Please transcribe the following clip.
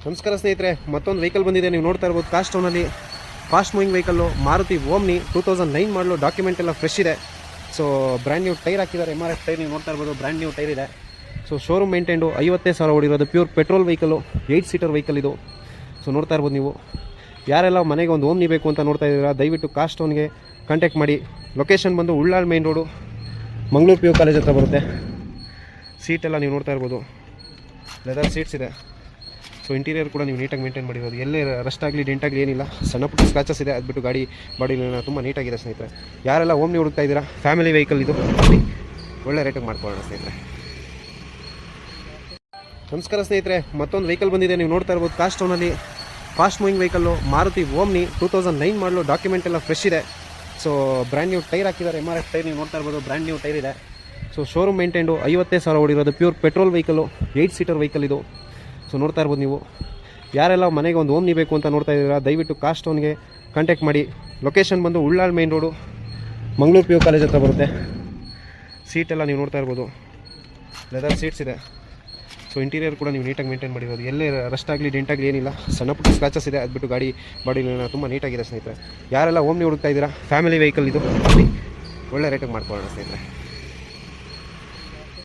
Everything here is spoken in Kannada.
ನಮಸ್ಕಾರ ಸ್ನೇಹಿತರೆ, ಮತ್ತೊಂದು ವೆಹಿಕಲ್ ಬಂದಿದೆ. ನೀವು ನೋಡ್ತಾ ಇರ್ಬೋದು ಕಾಸ್ಟ್ ಟೌನಲ್ಲಿ fast moving vehicle Maruti Omni 2009 ಮಾಡಲು. ಡಾಕ್ಯುಮೆಂಟ್ ಎಲ್ಲ ಫ್ರೆಶ್ ಇದೆ. ಸೊ ಬ್ರ್ಯಾಂಡ್ ನ್ಯೂ ಟೈರ್ ಹಾಕಿದ್ದಾರೆ, MRF ಟೈರ್. ನೀವು ನೋಡ್ತಾ ಇರ್ಬೋದು ಬ್ರ್ಯಾಂಡ್ ನ್ಯೂ ಟೈರ್ ಇದೆ. ಸೊ ಶೋರೂಮ್ ಮೇಂಟೈಂಡು 50,000 ಓಡಿರೋದು. Pure petrol vehicle, 8 seater vehicle ಇದು. ಸೊ ನೋಡ್ತಾ ಇರ್ಬೋದು ನೀವು. ಯಾರೆಲ್ಲ ಮನೆಗೆ ಒಂದು ಓಮ್ನಿ ಬೇಕು ಅಂತ ನೋಡ್ತಾ ಇದ್ದೀರಾ, ದಯವಿಟ್ಟು ಕಾಸ್ಟ್ ಟೌನ್ಗೆ ಕಾಂಟ್ಯಾಕ್ಟ್ ಮಾಡಿ. ಲೊಕೇಶನ್ ಬಂದು Ullal main road, Mangaluru PU college ಹತ್ರ ಬರುತ್ತೆ. ಸೀಟೆಲ್ಲ ನೀವು ನೋಡ್ತಾ ಇರ್ಬೋದು, ಲೆದರ್ ಸೀಟ್ಸ್ ಇದೆ. ಸೊ ಇಂಟೀರಿಯರ್ ಕೂಡ ನೀವು ನೀಟಾಗಿ ಮೇಂಟೈನ್ ಮಾಡಿರೋದು. ಎಲ್ಲೇ ರಸ್ಟ್ ಆಗಲಿ ಡೆಂಟ್ ಆಗಲಿ ಏನಿಲ್ಲ. ಸಣ್ಣ ಪುಟ್ಟ ಸ್ಕ್ರಾಚಸ್ ಇದೆ, ಅದು ಬಿಟ್ಟು ಗಾಡಿ ಬಾಡಿ ತುಂಬ ನೀಟಾಗಿದೆ ಸ್ನೇಹಿತರೆ. ಯಾರೆಲ್ಲ ಓಮ್ನಿ ಹುಡುಕ್ತಾ ಇದ್ದೀರಾ, ಫ್ಯಾಮಿಲಿ ವೆಹಿಕಲ್ ಇದು, ಒಳ್ಳೆ ರೇಟಿಗೆ ಮಾಡ್ಕೊಳ್ಳೋಣ ಸ್ನೇಹಿತರೆ. ನಮಸ್ಕಾರ ಸ್ನೇಹಿತರೆ, ಮತ್ತೊಂದು ವೆಹಿಕಲ್ ಬಂದಿದೆ. ನೀವು ನೋಡ್ತಾ ಇರ್ಬೋದು ಕಾಸ್ಟ್ ಟೌನಲ್ಲಿ fast moving vehicle Maruti Omni 2009 ಮಾಡಲು. ಡಾಕ್ಯುಮೆಂಟ್ ಎಲ್ಲ ಫ್ರೆಶ್ ಇದೆ. ಸೊ ಬ್ರ್ಯಾಂಡ್ ನ್ಯೂ ಟೈರ್ ಹಾಕಿದ್ದಾರೆ, MRF ಟೈರ್. ನೀವು ನೋಡ್ತಾ ಇರ್ಬೋದು ಬ್ರ್ಯಾಂಡ್ ನ್ಯೂ ಟೈರ್ ಇದೆ. ಸೊ ಶೋರೂಮ್ ಮೇಂಟೈಂಡು 50,000 ಓಡಿರೋದು. Pure petrol vehicle, 8 seater vehicle ಇದು. ಸೊ ನೋಡ್ತಾ ಇರ್ಬೋದು ನೀವು. ಯಾರೆಲ್ಲ ಮನೆಗೆ ಒಂದು ಓಮ್ನಿ ಬೇಕು ಅಂತ ನೋಡ್ತಾ ಇದ್ದೀರಾ, ದಯವಿಟ್ಟು ಕಾಸ್ಟ್ ಟೌನ್ಗೆ ಕಾಂಟ್ಯಾಕ್ಟ್ ಮಾಡಿ. ಲೊಕೇಶನ್ ಬಂದು Ullal main road, Mangaluru PU college ಹತ್ರ ಬರುತ್ತೆ. ಸೀಟೆಲ್ಲ ನೀವು ನೋಡ್ತಾ ಇರ್ಬೋದು, ಲೆದರ್ ಸೀಟ್ಸ್ ಇದೆ. ಸೊ ಇಂಟೀರಿಯರ್ ಕೂಡ ನೀವು ನೀಟಾಗಿ ಮೇಂಟೈನ್ ಮಾಡಿರೋದು. ಎಲ್ಲೇ ರಸ್ಟ್ ಆಗಲಿ ಡೆಂಟ್ ಆಗಲಿ ಏನಿಲ್ಲ. ಸಣ್ಣ ಪುಟ್ಟ ಸ್ಕ್ರಾಚಸ್ ಇದೆ, ಅದು ಬಿಟ್ಟು ಗಾಡಿ ಬಾಡಿ ತುಂಬ ನೀಟಾಗಿದೆ ಸ್ನೇಹಿತರೆ. ಯಾರೆಲ್ಲ ಓಮ್ನಿ ಹುಡುಕ್ತಾ ಇದ್ದೀರಾ, ಫ್ಯಾಮಿಲಿ ವೆಹಿಕಲ್ ಇದು, ಒಳ್ಳೆ ರೇಟಿಗೆ ಮಾಡ್ಕೊಳ್ಳೋಣ ಸ್ನೇಹಿತರೆ.